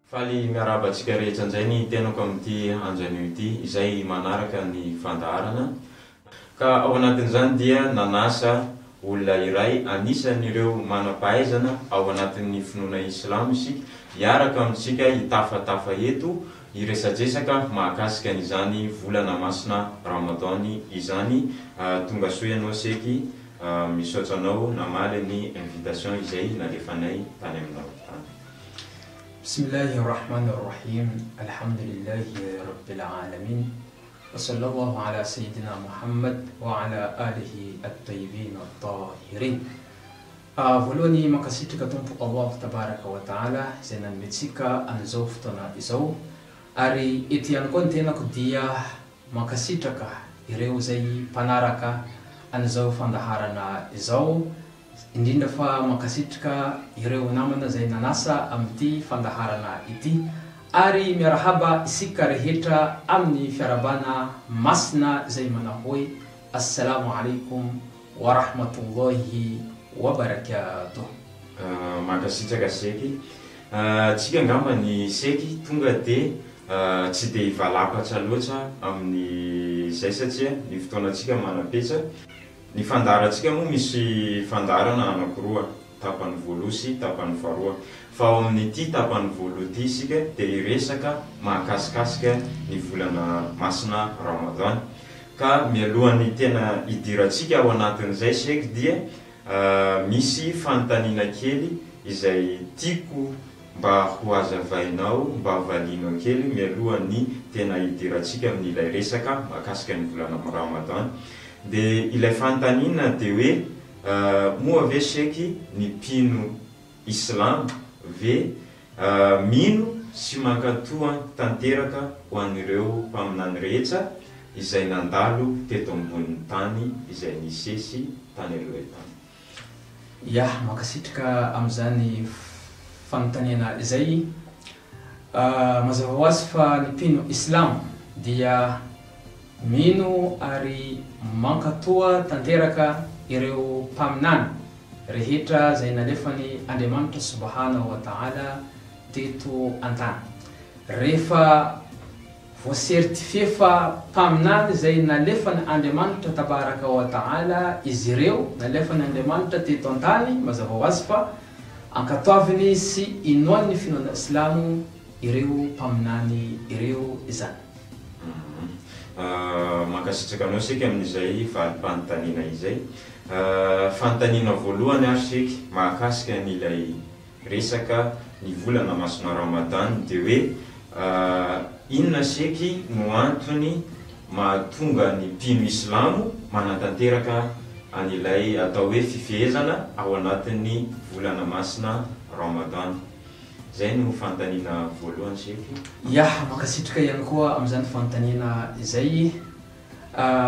Faly miarabatsika rehetra indray ny tenako amin'ity anjanio ity izay manaraka ny fandaharana. Ka ao anatin'izany dia nanasa olona iray anisan'ireo manam-pahaizana ao anatin'ny finoana Islamo isika, hiaraka amintsika hitafatafa eto hiresadresaka mahakasika an'izany volana masina Ramadan izany. Tonga soa ianao seky misaotra anao namaly ny invitation izay nalefanay tany aminao tany. Bismillahirrahmanirrahim. Alhamdulillahi rabbil alamin. Wa sallallahu ala sayyidina Muhammad wa ala alihi at-tayyibin at-tahirin. Voalohany mankasitraka Tompo Allah tabaraka wa taala izay nanometsika an'izao fotoana izao, ary eto ihany koa ny tenako dia mankasitraka ireo zay mpanaraka an'izao fandaharana izao, indrindra fa mankasitraka ireo namana zay nanasa amin'ity fandaharana ity, ary miarahaba isika rehetra amin'ny fiarabana masina zay manao hoe assalamu alaikum wa rahmatullahi wa barakatuh. Mankasitraka seky tsika ngamba ny seky tonga de tsy de valapatra loatra amin'ny zay satria ny fotoanatsika manapetra. Ny fandaharatsika moa misy fandaharana anakiroa, tapany voalohany sy tapany faharoa. Fa ao amin'ity tapany voalohany ity isika de iresaka mahakasikasika ny volana masina Ramadan. Ka mialohan'ny tena idirantsika ao anatin'izay seky dia misy fanontaniana kely izay tiako mba ho azavainao, mba valianao kely mialohan'ny tena idirantsika amin'ilay resaka mahakasika ny volana Ramadan. De ilay fanontaniana de hoe moa ve seky ny mpino Islam ve mino sy mankatoa tanteraka ho an'ireo mpaminany rehetra izay nandalo teto ambonin'ny tany izay nisesy tany aloha tany. Ya, makasitraka amin'izany fanontaniana izay, mazava ho azy fa ny mpino Islam dia mino ary mankatoa tanteraka ireo mpaminany rehetra zay nalefany Andriamanitra subhanahu wa ta'ala teto an-tany. Rehefa voasertifie fa mpaminany zay nalefany Andriamanitra tabaraka wa ta'ala izy ireo, nalefany Andriamanitra teto an-tany, mazava ho azy fa ankatoaviny sy inoan'ny finoana Islamo ireo mpaminany ireo izany. Mankasitraka anao seky amin'izay valim-panontaniana izay. Fanontaniana voalohany ary seky mahakasika n'ilay resaka ny volana masina Ramadan de hoe inona seky no antony mahatonga ny mpino Islamo manatanteraka an'ilay atao hoe fifehezana ao anatin'ny volana masina Ramadan. Zay no fanontaniana voalohany seky. Ya, makasitraka ihany koa amin'izany fanontaniana izay,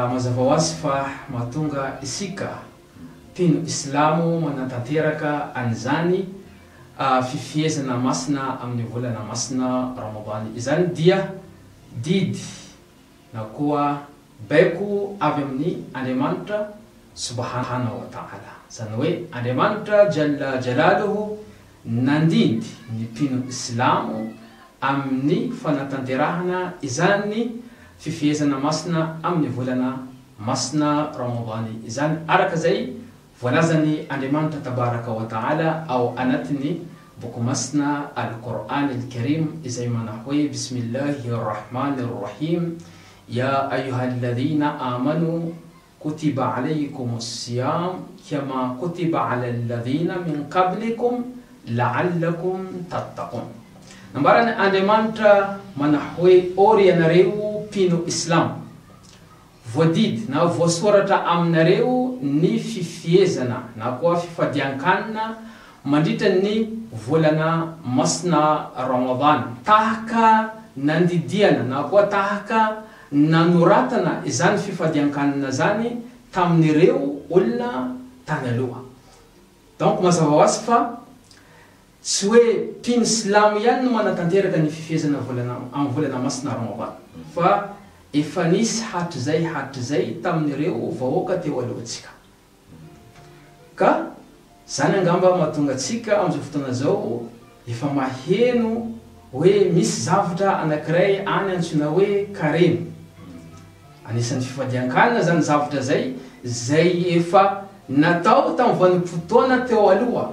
mazava ho azy fa mahatonga isika mpino Islamo manatanteraka an'izany fifehezana masina amin'ny volana masina Ramadan izany dia didy na koa baiko avy amin'ny Andriamanitra subhanahu wa ta'ala. Zany hoe Andriamanitra jalla jalaluhu nandindy ny mpino Islamo amin'ny fanatanterahana izany fifehezana masina amin'ny volana masina Ramadan izany, araka zay voalazany Andriamanitra tabaraka wa ta'ala ao anatiny boky masina al-Qur'an al-Karim izay manao hoe bismillahirrahmanirrahim ya ayyuhalladhina amanu kutiba alaykumus siyam kama kutiba ala alladhina min qablikum la'allakum tattaqun. Nambarany Andriamanitra manao hoe ory ianareo mpino Islam, voadidy na voasoratra aminareo ny fifehezana na koa fifadian-kanina mandritra ny volana masina Ramadan, tahaka nandidiana na koa tahaka nanoratana izany fifadian-kanina zany tamin'ireo olona tany aloha. Donc mazava ho azy fa tsy hoe mpino Islamo ihany no manatanteraka ny fifehezana amin'ny volana masina Ramadan, fa efa nisy hatrizay tamin'ireo vahoaka teo alohantsika. Ka zany angamba mahatonga atsika amin'izao fotoana zao efa maheno hoe misy zavatra anankiray any antsoina hoe kareny. Anisan'ny fifadian-kanina zany zavatra zay efa natao tamin'ny vanim-potoana teo aloha,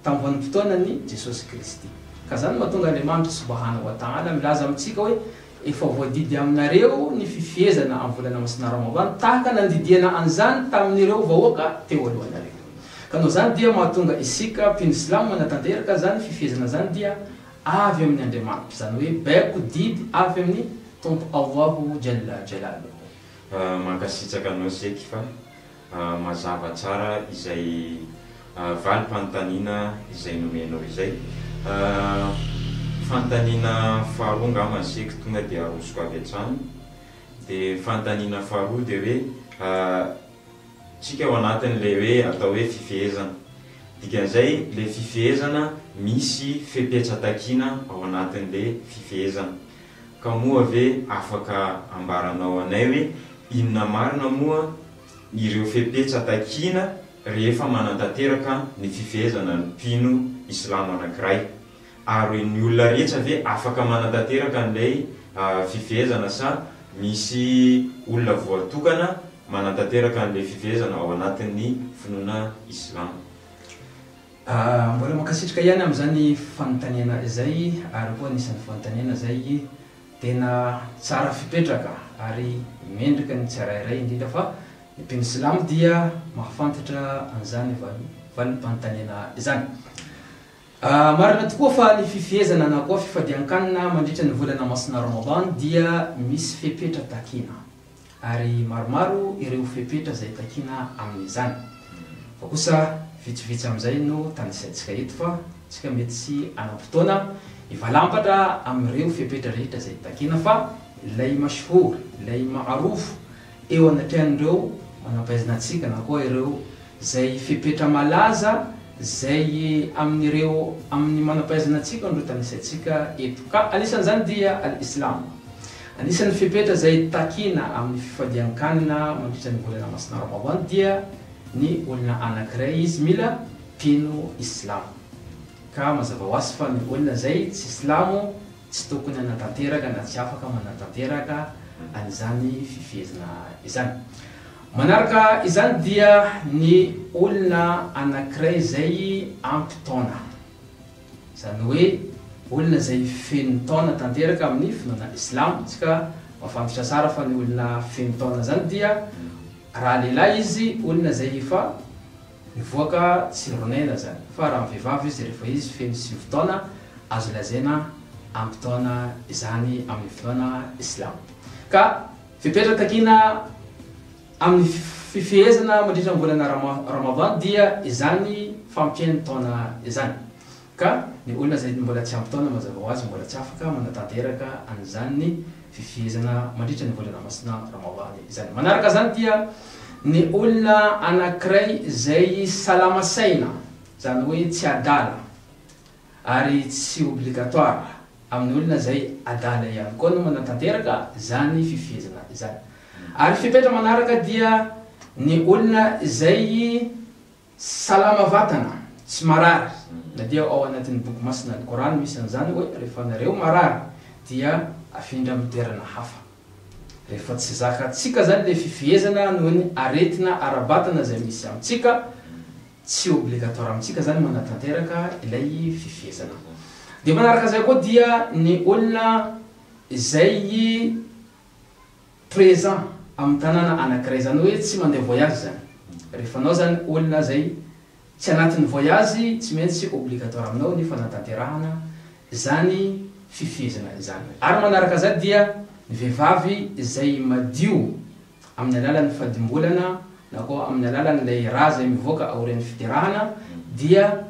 tamin'ny vanim-potoana ny Jesosy Kristy. Ka zany mahatonga Andriamanitra subhanahu wa ta'ala milaza amitsika hoe efa voadidy aminareo ny fifehezana amin'ny volana masina Ramadan tahaka nandidiana an'izany tamin'ireo vahoaka teo alohanareo. Ka noho zany dia mahatonga isika mpino Silamo manatanteraka zany fifehezana zany dia avy amin'ny Andriamanitra, zany hoe baiko didy avy amin'ny Tompo Allahu Jalla Jalaluhu. Mankasitraka anao seky fa mazava tsara izay valim-panontaniana izay nomenao izay. Fanontaniana faharoa angamba seky tonga dia arosoko avy hatrany. Dia fanontaniana faharoa dia hoe tsika ao anatin'le hoe atao hoe fifehezana. Dikan'izay le fifehezana misy fepetra-takiana ao anatin'le fifehezana. Ka moa ve afaka ambaranao anay hoe inona marina moa ireo fepetra-takiana rehefa manantanteraka ny fifehezana ny mpino Islamo anankiray, ary ny olona rehetra ve afaka manantanteraka an'ilay fifehezana sa misy olona voatokana manantanteraka an'ilay fifehezana ao anatin'ny finoana Islamo? Mbola mankasitraka ihany amin'izany fanontaniana izay, ary koa anisan'ny fanontaniana izay tena tsara fipetraka ary mendrika ny tsirairay indrindra fa ny mpino Silamo dia mahafantatra an'izany valim-panontaniana izany. Marina tokoa fa ny fifehezana na koa fifadian-kanina mandritra ny volana masina Ramadan dia misy fepetra takiana, ary maromaro ireo fepetra izay takiana amin'izany. Fa kosa vitsivitsy amin'izay no tanisaintsika eto fa tsika mety sy anam-potoana ivalampatra amin'ireo fepetra rehetra izay takiana, fa ilay mashhur, ilay ma'aruf eo anatrehan'ireo manampahaizana antsika na koa ireo izay fepetra malaza zay amin'ny manampahaizana antsika no tanisaintsika eto. Ka anisan'izany dia al-Islam, anisan'ny fepetra izay takiana amin'ny fifadian-kanina mandritra ny volana masina Ramadan dia ny olona anankiray izy mila mpino Islamo. Ka mazava ho azy fa ny olona zay tsy Islamo tsy tokony anatanteraka na tsy afaka manatanteraka an'izany fifehezana izany. Manaraka izany dia ny olona anankiray zay ampy-taona, zany hoe olona zay feno taona tanteraka amin'ny finoana Islamo. Tsika mafantatra tsara fa ny olona feno taona zany dia raha lehilahy izy olona zay efa mivoaka tsironena zany, fa raha vehivavy izy rehefa izy feno 9 taona azo lazaina ampy-taona izany amin'ny finoana Islamo. Ka fepetra takiana amin'ny fifehezana mandritra ny volana Ramadan dia izany fampiany taona izany. Ka ny olona zay mbola tsy ampy-taona mazava ho azy mbola tsy afaka manatanteraka an'izany fifehezana mandritra ny volana masina Ramadan izany. Manaraka zany dia ny olona anankiray zay salama saina, zany hoe tsy adala ary tsy obligatoire amin'ny olona zay adala ihany koa no manatanteraka zany fifehezana izany. Ary fepetra manaraka dia ny olona zay salama vatana, tsy marary, na dia ao anatin'ny boky masina ny Korana misy an'izany hoe rehefa nareo marary dia afindra amin'ny toerana hafa. Rehefa tsy zakantsika zany le fifehezana noho ny aretina ara-batana zay misy amintsika, tsy obligatoire amintsika zany manatanteraka ilay fifehezana. Dia manaraka zay koa dia ny olona zay présent amin'ny tanàna anankiray, zany hoe tsy mandeha voyage zany. Rehefa anao zany olona zay tsy anatin'ny voyage tsy maintsy obligatoire aminao ny fanatanterahana zany fifehezana izany. Ary manaraka zay dia ny vehivavy izay madio amin'ny alalan'ny fadimbolana na koa amin'ny alalan'ilay raha zay mivoaka aorian'ny fiterahana dia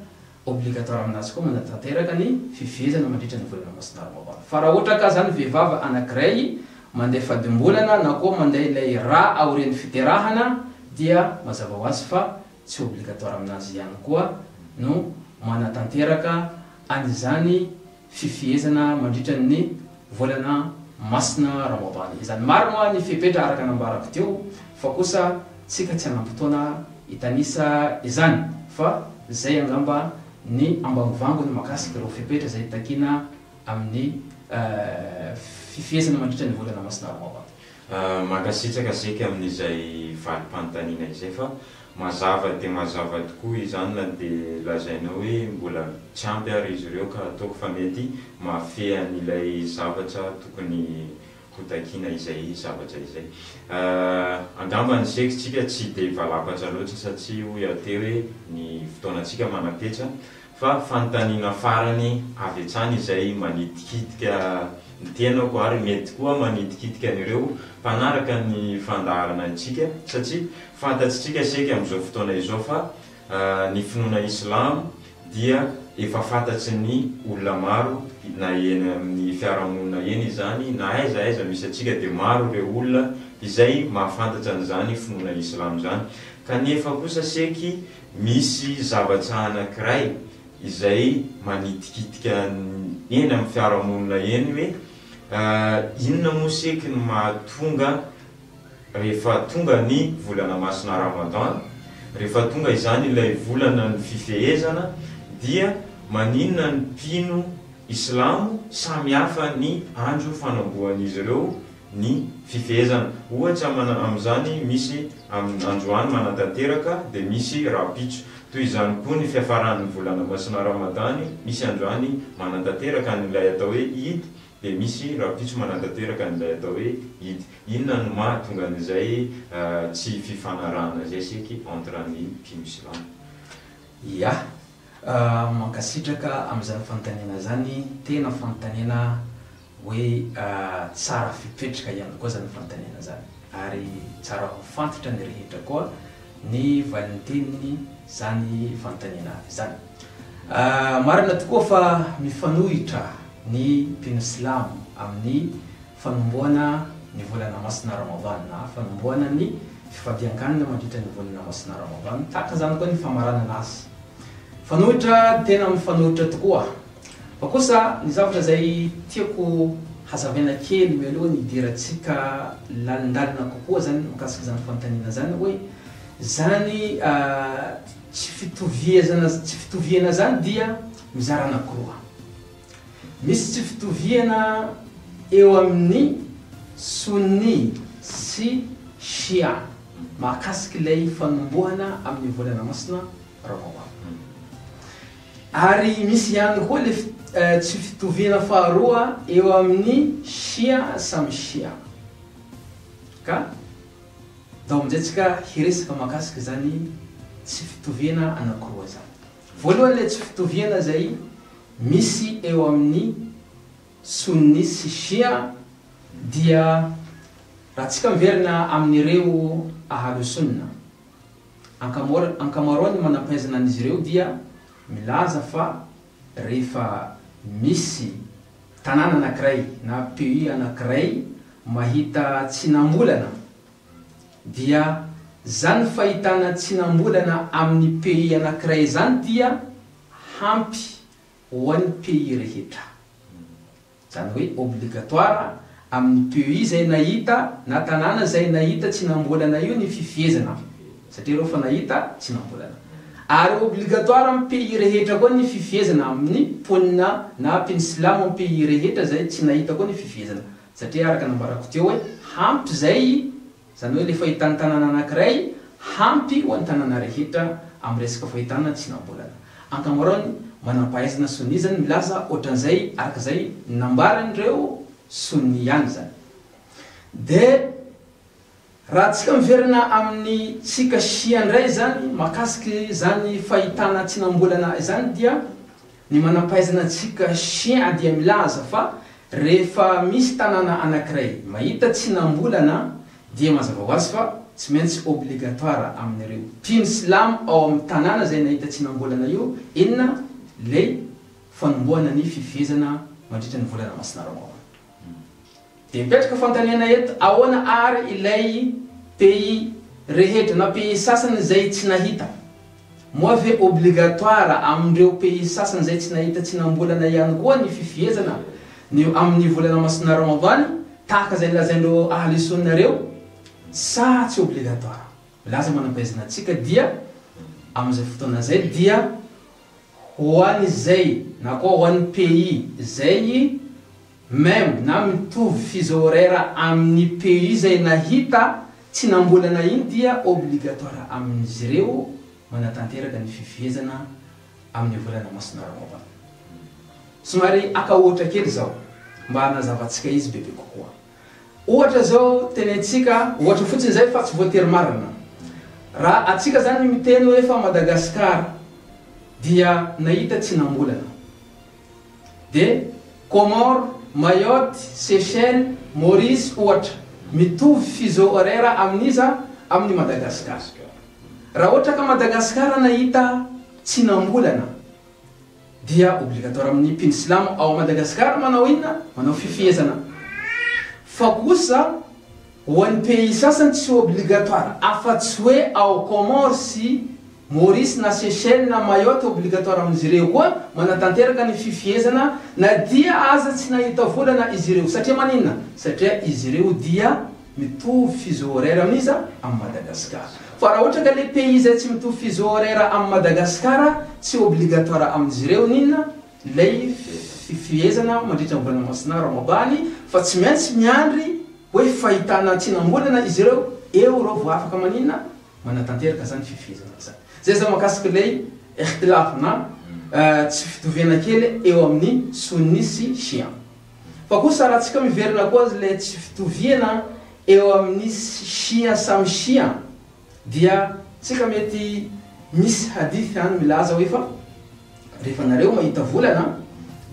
obligatoire aminazy koa manatanteraka ny fifehezana mandritra ny volana masina Ramadan. Fa raha ohatra ka zany vehivavy anankiray mandeha fadimbolana na koa mandeha ilay raha aorian'ny fiterahana dia mazava ho azy fa tsy obligatoire aminazy ihany koa no manatanteraka an'izany fifehezana mandritra ny volana masina Ramadan izany. Maro moa ny fepetra araka nambarako teo, fa kosa tsika tsy anampy-taona hitanisa izany, fa zay angamba ny ambangovangony makasika ireo fepetra zay takiana amin'ny fifezana mandritra ny volana masina Ramadan. Mankasitraka zeky amin'izay valim-panontaniana izay fa mazava dia mazava tokoa izany na dia lazainao hoe mbola tsy ampy ary izy ireo ka ataoko fa mety mafehan'ilay zavatra tokony hotakiana izay zavatra izay. Angambany zeky tsy dia valapatra loatra satria hoy aty hoe ny fotoanantsika manapetra fa fanontaniana farany avy hatrany izay manitikitika ny tenako ary mety koa manitikitika an'ireo mpanaraka ny fandaharana antsika satria fantatsitsika zeky amin'izao fotoana izao fa ny finoana Islamo dia efa fantatsy ny olona maro na eny amin'ny fiarahamonina eny izany na aiza misy atsika dia maro ireo olona izay mahafantatra an'izany finoana Islamo zany. Kanefa kosa seky misy zavatra anankiray izay manitikitika eny amin'ny fiarahamonina eny hoe inona moa seky ny mahatonga rehefa tonga ny volana masina Ramadan, rehefa tonga izany ilay volana ny fifehezana dia maninona ny mpino Islamo samihafa ny andro fanambohan'izy ireo ny fifehezana. Ohatra amin'izany misy androany manatanteraka dia misy rapitso. Toy izany koa ny fiafaran'ny volana masina Ramadan, misy androany manatanteraka n'ilay atao hoe Eid dia misy rapitso manatanteraka n'ilay atao hoe Eid. Inona no mahatonga an'izay tsy fifanarahana zay seky entre ny mpino Islamo? Ya, mankasitraka amin'izany fanontaniana zany, tena fanontaniana hoe tsara fipetraka ihany koa zany fanontaniana zany, ary tsara ho fantatra ny rehetra koa ny valinteniny zany fanontaniana zany. Marina tokoa fa mifanohitra ny mpino Islamo amin'ny fanombohana ny volana masina Ramadan na fanombohana ny fifampiankanina mandritra ny volana masina Ramadan, tahaka zany koa ny famaranana azy. Fanohitra, tena mifanohitra tokoa. Fa kosa ny zavatra zay tiako hazavaina kely mialoha ny idiratsika lalindalina kokoa zany mikasika zany fanontaniana zany hoe zany tsy fitoviana zany dia mizara anankiroa. Misy tsy fitoviana eo amin'ny Sunni sy Shia mahakasika ilay fanombohana amin'ny volana masina Ramadan. Ary misy ihany koa le tsy fitoviana faharoa eo amin'ny Shia samy Shia. Ka dao amin'izay tsika hiresaka mahakasika zany tsy fitoviana anankiroa zany. Voalohany le tsy fitoviana zay misy eo amin'ny Sunni sy Shia dia raha tsika miverina amin'ireo ahlu sunna, ankamaroany manampahaizana an'izy ireo dia milaza fa rehefa misy tanàna anankiray na pays anankiray mahita tsinambolana dia zany fahitana tsinambolana amin'ny pays anankiray zany dia hampy ho an'ny pays rehetra. Zany hoe obligatoire amin'ny pays zay nahita na tanàna zay nahita tsinambolana io ny fifehezana, satria reo fa nahita tsinambolana. Ary obligatoire amin'ny pays rehetra koa ny fifehezana amin'ny ponina na mpino Islamo amin'ny pays rehetra zay tsy nahita koa ny fifehezana, satria araka nambarako teo hoe hampy zay, zany hoe le fahitana tanàna anankiray hampy ho an'ny tanàna rehetra amin'ny resaka fahitana tsinambolana. Ankamaroany manampahaizana Sunni zany milaza ohatran'izay, arak'izay nambaran'ireo Sunni ihany zany. De raha tsika miverina amin'ny tsika Shia indray zany mahakasiky zany fahitana tsinambolana zany dia ny manampahaizana tsika Shia dia milaza fa rehefa misy tanàna anankiray mahita tsinambolana dia mazava ho azy fa tsy maintsy obligatoire amin'ireo mpino Islamo ao amin'ny tanàna zay nahita tsinambolana io inona lay fanombohana ny fifehezana mandritra ny volana masina Ramadan. De mipetraka fanontaniana eto, ahoana ary ilay pays rehetra na pays sasany zay tsy nahita? Moa ve obligatoire amin'ireo pays sasany zay tsy nahita tsinambolana ihany koa ny fifehezana amin'ny volana masina Ramadan tahaka zay lazaindreo ahli sunna reo, sa tsy obligatoire? Laza manampahaizana antsika dia amin'izay fotoana zay dia ho an'ny zay na koa ho an'ny pays zay même na mitovy fuseau horaire amin'ny pays zay nahita tsy nambolana iny dia obligatoire amin'izy ireo manatanteraka ny fifehezana amin'ny volana masina Ramadan. Somary aka ohatra kely zao mba hanazavatsika izy bebe kokoa. Ohatra zao tenentsika ohatra fotsiny zay fa tsy voatery marina. Raha atsika zany miteny hoe fa Madagascar dia nahita tsy nambolana. De Comores, Mayotte, Seychelles, Maurice ohatra mitovy fuseau horaire amin'iza amin'ny Madagascar. Raha ohatra ka Madagascar nahita tsy nambolana dia obligatoire amin'ny mpino silamo ao Madagascar manao inona? Manao fifehezana. Fa kosa ho an'ny pays sasany tsy obligatoire, afa-tsy hoe ao Comores sy Maurice na Seychelles na Mayotte obligatoire amin'izy ireo koa manatanteraka ny fifehezana na dia aza tsy nahita volana izy ireo. Satria maninona? Satria izy ireo dia mitovy fuseau horaire amin'iza amin'ny Madagascar. Fa raha ohatra ka le pays zay tsy mitovy fuseau horaire amin'ny Madagascar tsy obligatoire amin'izy ireo ninona? Lay fifehezana mandritra ny volana masina Ramadan, fa tsy maintsy miandry hoe fahitana tsy nambolana izy ireo eo rao vao afaka maninona? Manatanteraka zany fifehezana zany. Zay zao makasika lay ikhtilaf na tsy fitoviana kely eo amin'ny sunni sy shia. Fa kosa raha tsika miverina koa le tsy fitoviana eo amin'ny shia samy shia dia tsika mety misy hadith any milaza hoe fa rehefa nareo mahita volana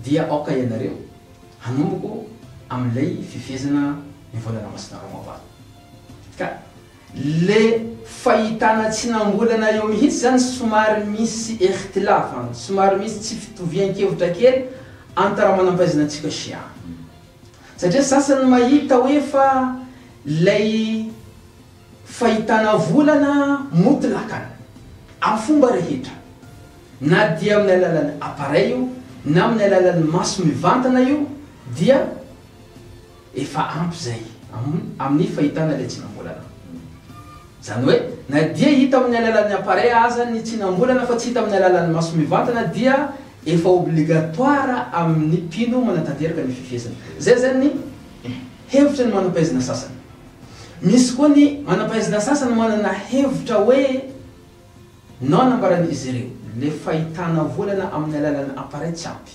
dia aoka ianareo hanomboko amin'ilay fifehezana ny volana masina Ramadan. Ka le fahitana tsy nambolana eo mihitsy zany somary misy ikhtilaf, somary misy tsy fitovian-kevitra kely antara manampahaizana antsika shia. Satria sasany mahita hoe fa lay fahitana volana mutlakana amin'ny fomba rehetra, na dia amin'ny alalan'ny appareil io na amin'ny alalan'ny maso mivantana io dia efa ampy zay amin'ny fahitana le tsy nambolana. Zany hoe na dia hita amin'ny alalan'ny appareil aza ny tsy nambolana fa tsy hita amin'ny alalan'ny maso mivantana dia efa obligatoire amin'ny mpino manatanteraka ny fifehezana. Zay zany hevitra ny manampahaizana sasany. Misy koa ny manampahaizana sasany manana hevitra hoe non nambaran'izy ireo le fahitana volana amin'ny alalan'ny appareil tsy ampy,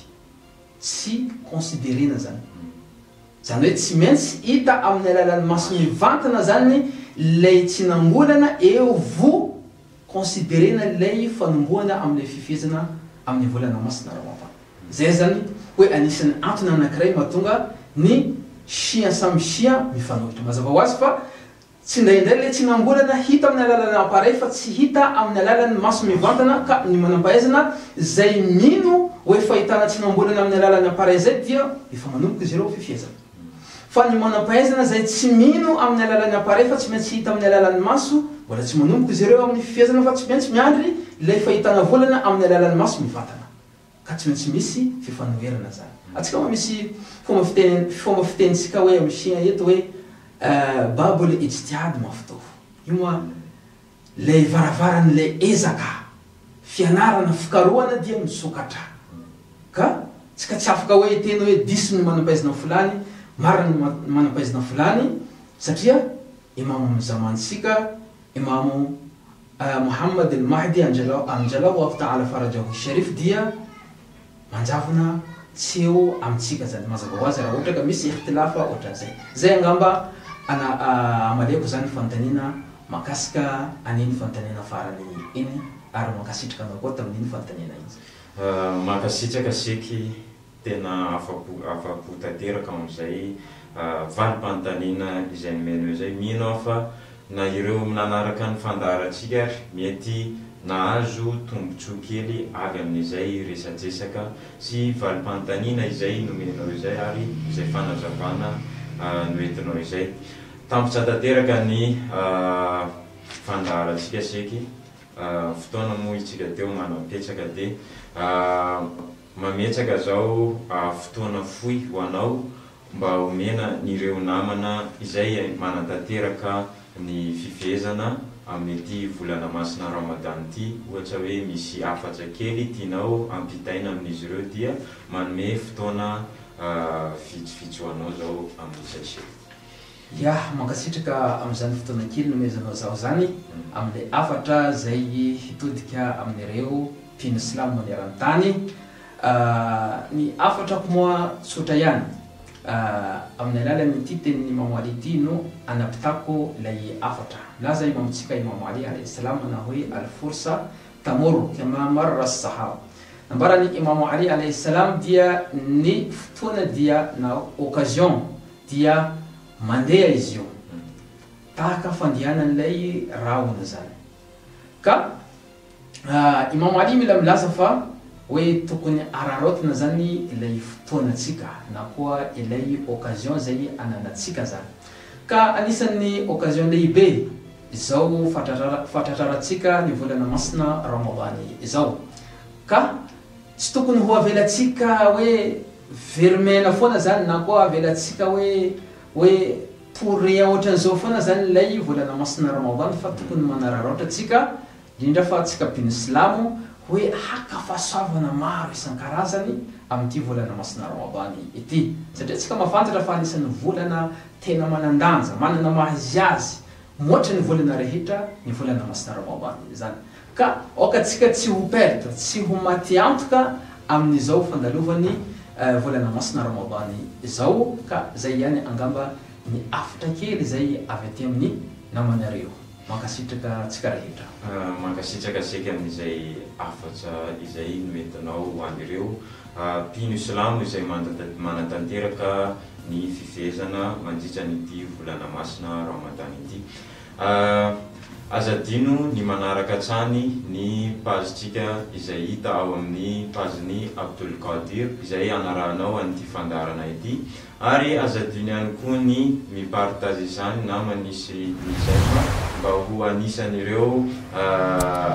tsy considérena zany. Zany hoe tsy maintsy hita amin'ny alalan'ny maso mivantana zany lay tsy nambolana eo vo considérena lay fanombohana amin'ilay fifehezana amin'ny volana masina Ramadan. Zay zany hoe anisan'ny antony anankiray mahatonga ny shia samy shia mifanohitra. Mazava ho azy fa tsy indraindray le tsy nambolana hita amin'ny alalan'ny appareil fa tsy hita amin'ny alalan'ny maso mivantana, ka ny manampahaizana zay mino hoe fahitana tsy nambolana amin'ny alalan'ny appareil zay dia efa manomboka izy ireo fifehezana. Fa ny manampahaizana zay tsy mino amin'ny alalan'ny appareil fa tsy maintsy hita amin'ny alalan'ny maso, mbola tsy manomboka izy ireo amin'ny fifehezana fa tsy maintsy miandry lay fahitana volana amin'ny alalan'ny maso mivantana, ka tsy maintsy misy fifanoherana zany. Atsika moa misy fomba fitenitsika hoe amin'ny shia eto hoe babul ijtihad maftuh. Io moa lay varavaran'ilay ezaka fianarana fikarohana dia misokatra. Ka tsika tsy afaka hoe tena hoe diso ny manampahaizana fulany, marina ny manampahaizana fulany, satria imam zamansika imam Muhammad al-Mahdi anjalahu ta'ala farajahu sharif dia manjavona tsy eo amintsika zany. Mazava ho azy raha ohatra ka misy ikhtilafa ohatran'izay. Zay angamba amaleko zany fanontaniana makasika aniny fanontaniana farany iny ary makasitraka anao koa tamin'iny fanontaniana iny. Makasitraka seky tena afapo tanteraka amin'izay valim-panontaniana izay nomeno izay. Mino aho fa na ireo nanaraka ny fandaharatsika mety nahazo tombontsoa kely avy amin'izay resadresaka sy valim-panontaniana izay nomenao izay ary izay fanazavana noentinao izay. Tampotra tanteraka ny fandaharatsika seky fotoana moa itsika teo manapetraka dia mametraka zao fotoana fohy ho anao mba omena nireo namana izay manatanteraka ny fifehezana amin'ity volana masina Ramadan ity, ohatra hoe misy afatra kely tianao ampitaina amin'izy ireo dia manome fotoana vitsivitsy ho anao zao amin'izay se. Ya, mankasitraka amin'izany fotoana kely nomezanao zaho zany amin'ilay afatra zay hitodika amin'ireo mpino silamo maneran-tany. Ny afatrako moa tsotra ihany, amin'ny alalan'ity tenin'ny Imam Ali ity no anapitako ilay afatra. Laza imamontsika Imam Ali alayhi salam na hoe al-fursa tamur kama marra as-sahaba. Nambarany Imam Ali alayhi salam dia ny fotoana dia na occasion dia mandeha izy io tahaka fandehanan'ilay rahona zany. Ka Imam Ali mila milaza fa hoe tokony ararotina zany ilay fotoanatsika na koa ilay occasion zay ananatsika zany. Ka anisan'ny occasion lehibe izao fatratrarantsika ny volana masina Ramadany izao. Ka tsy tokony ho avelatsika hoe vermena foana zany na koa avelatsika hoe pourria ohatran'izao foana zany ilay volana masina Ramadany, fa tokony manararotratsika indrindra fa tsika mpino silamo hoe haka fahasoavana maro isan-karazany amin'ity volana masina Ramadany ity, satria tsika mafantatra fa anisan'ny volana tena manandanja, manana mahazy azy moatra ny volana rehetra ny volana masina Ramadany zany. Ka aokatsika tsy ho perdre, tsy ho maty antoka amin'izao fandalovany volana masina Ramadany izao. Ka zay ihany angamba ny afatra kely zay avy aty amin'ny namanareo. Mankasitraka tsika rehetra. Mankasitraka seky amin'izay afatra izay noentinao ho an'ireo mpino silamo izay manatanteraka ny fifehezana mandritra nyity volana masina Ramadan ity. Azadino ny manaraka hatrany ny pazitsika izay hita ao amin'ny paziny Abdul Qadir izay anarahanao an'ity fandarana ity, ary azadino ihany koa ny mipartage izany na manisy misaima mba ho anisan'ireo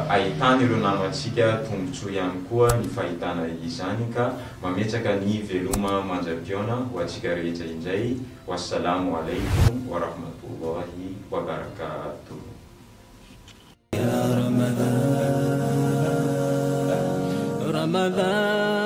ahitana ireo namantsika tombontsoa ihany koa ny fahitana izany, ka mametsaka ny veloma mandra-piona ho atsika rehetra indray. Wassalamu alaikum wa rahmatullahi wa barakatuh. يا رمضان